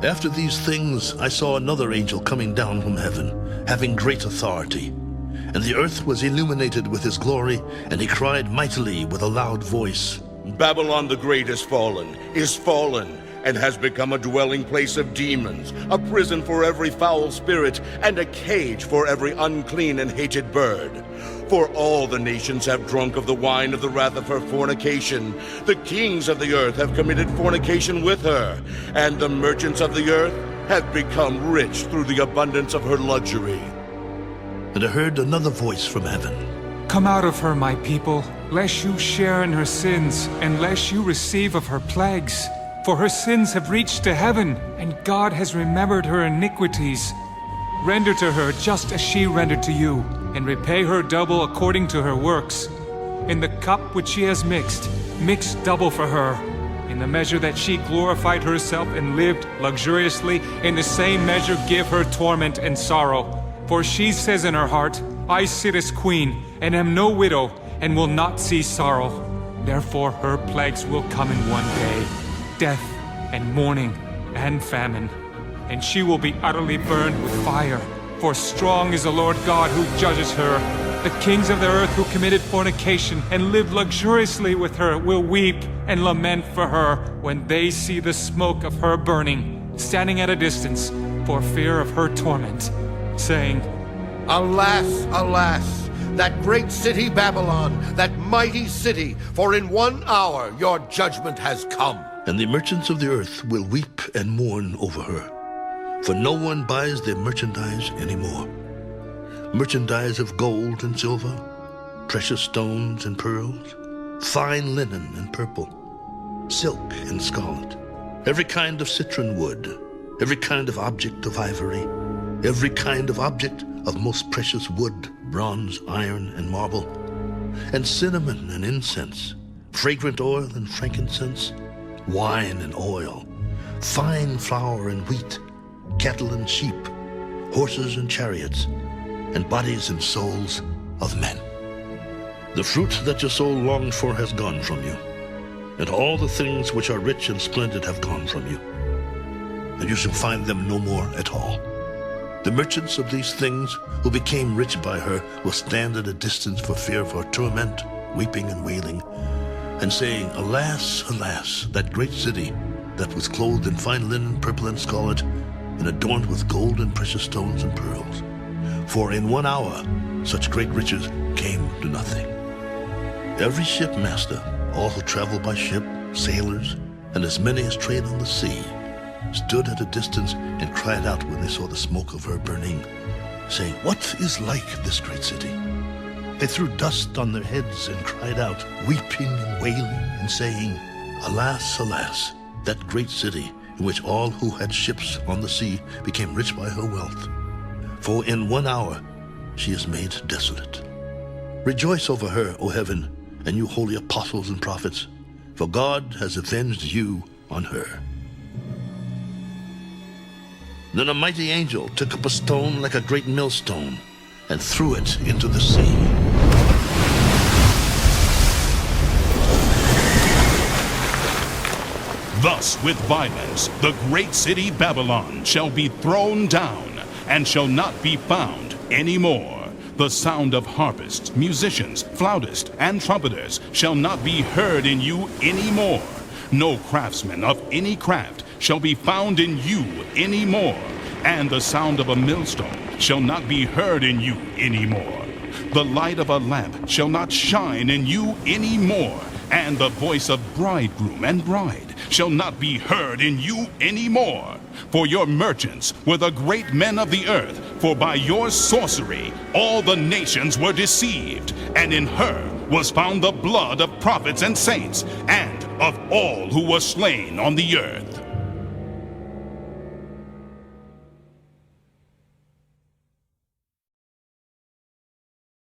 After these things I saw another angel coming down from heaven, having great authority. And the earth was illuminated with his glory, and he cried mightily with a loud voice, Babylon the Great is fallen, and has become a dwelling place of demons, a prison for every foul spirit, and a cage for every unclean and hated bird. For all the nations have drunk of the wine of the wrath of her fornication. The kings of the earth have committed fornication with her, and the merchants of the earth have become rich through the abundance of her luxury. And I heard another voice from heaven. Come out of her, my people, lest you share in her sins, and lest you receive of her plagues. For her sins have reached to heaven, and God has remembered her iniquities. Render to her just as she rendered to you, and repay her double according to her works. In the cup which she has mix double for her. In the measure that she glorified herself and lived luxuriously, in the same measure give her torment and sorrow. For she says in her heart, I sit as queen, and am no widow, and will not see sorrow. Therefore her plagues will come in one day, death and mourning and famine. And she will be utterly burned with fire. For strong is the Lord God who judges her. The kings of the earth who committed fornication and lived luxuriously with her will weep and lament for her when they see the smoke of her burning, standing at a distance for fear of her torment, saying, Alas, alas, that great city Babylon, that mighty city, for in 1 hour your judgment has come. And the merchants of the earth will weep and mourn over her, for no one buys their merchandise anymore. Merchandise of gold and silver, precious stones and pearls, fine linen and purple, silk and scarlet, every kind of citron wood, every kind of object of ivory, every kind of object of most precious wood, bronze, iron, and marble, and cinnamon and incense, fragrant oil and frankincense, wine and oil, fine flour and wheat, cattle and sheep, horses and chariots, and bodies and souls of men. The fruit that your soul longed for has gone from you, and all the things which are rich and splendid have gone from you, and you shall find them no more at all. The merchants of these things who became rich by her will stand at a distance for fear of her torment, weeping and wailing, and saying, Alas, alas, that great city that was clothed in fine linen, purple and scarlet, and adorned with gold and precious stones and pearls. For in 1 hour such great riches came to nothing. Every shipmaster, all who travel by ship, sailors, and as many as trade on the sea, stood at a distance and cried out when they saw the smoke of her burning, saying, What is like this great city? They threw dust on their heads and cried out, weeping and wailing, and saying, Alas, alas, that great city, in which all who had ships on the sea became rich by her wealth. For in 1 hour she is made desolate. Rejoice over her, O heaven, and you holy apostles and prophets, for God has avenged you on her. Then a mighty angel took up a stone like a great millstone and threw it into the sea. Thus with violence the great city Babylon shall be thrown down, and shall not be found any more. The sound of harpists, musicians, flautists, and trumpeters shall not be heard in you any more. No craftsman of any craft shall be found in you any more, and the sound of a millstone shall not be heard in you any more. The light of a lamp shall not shine in you any more, and the voice of bridegroom and bride shall not be heard in you any more. For your merchants were the great men of the earth, for by your sorcery all the nations were deceived, and in her was found the blood of prophets and saints, and of all who were slain on the earth.